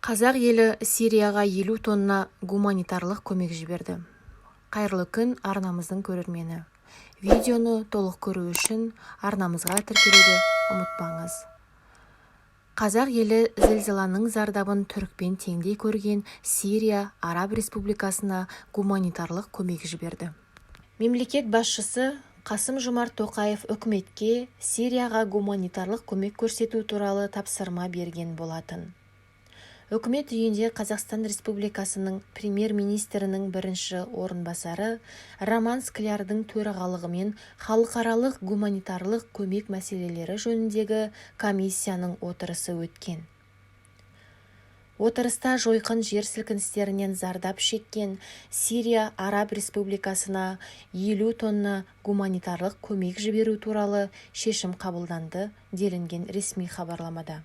Қазақ елі Сирияға 50 тонна гуманитарлық көмек жіберді. Қайырлы күн арнамыздың көрермені. Видеоны толық көру үшін арнамызға тіркелуді ұмытпаңыз. Қазақ елі зілзаланың зардабын түрікпен теңдей көрген Сирия Араб Республикасына гуманитарлық көмек жіберді. Мемлекет басшысы Қасым-Жомарт Тоқаев үкіметке Сирияға гуманитарлық көмек көрсету туралы тапсырма берген болатын. Үкімет үйінде Қазақстан Республикасының премьер-министрінің бірінші орынбасары Роман Склярдың төрағалығымен халықаралық гуманитарлық көмек мәселелері жөніндегі комиссияның отырысы өткен. Отырыста жойқын жер сілкіністерінен зардап шеккен Сирия Араб Республикасына 50 тонна гуманитарлық көмек жіберу туралы шешім қабылданды делінген ресми хабарламада.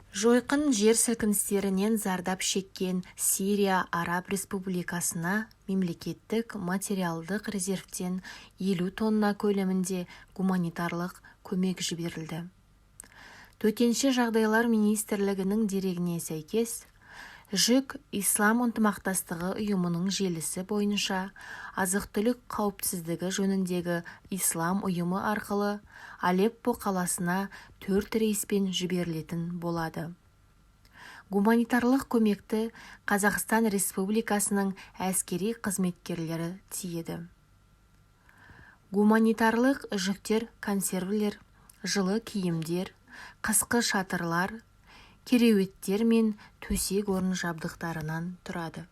Жойқын жер сілкіністерінен зардап шеккен Сирия Араб Республикасына мемлекеттік материалдық резервтен 50 тонна көлемінде гуманитарлық көмек жіберілді. Төтенше жағдайлар министрлігінің дерегіне сәйкес, жүк Ислам ынтымақтастығы ұйымының желісі бойынша азық-түлік қауіпсіздігі жөніндегі Ислам ұйымы арқылы Алеппо қаласына 4 рейспен жіберілетін болады. Гуманитарлық көмекті Қазақстан Республикасының әскери қызметкерлері тиеді. Гуманитарлық жүктер консервілер, жылы киімдер, қысқы шатырлар, кереуеттер мен төсек орын жабдықтарынан тұрады.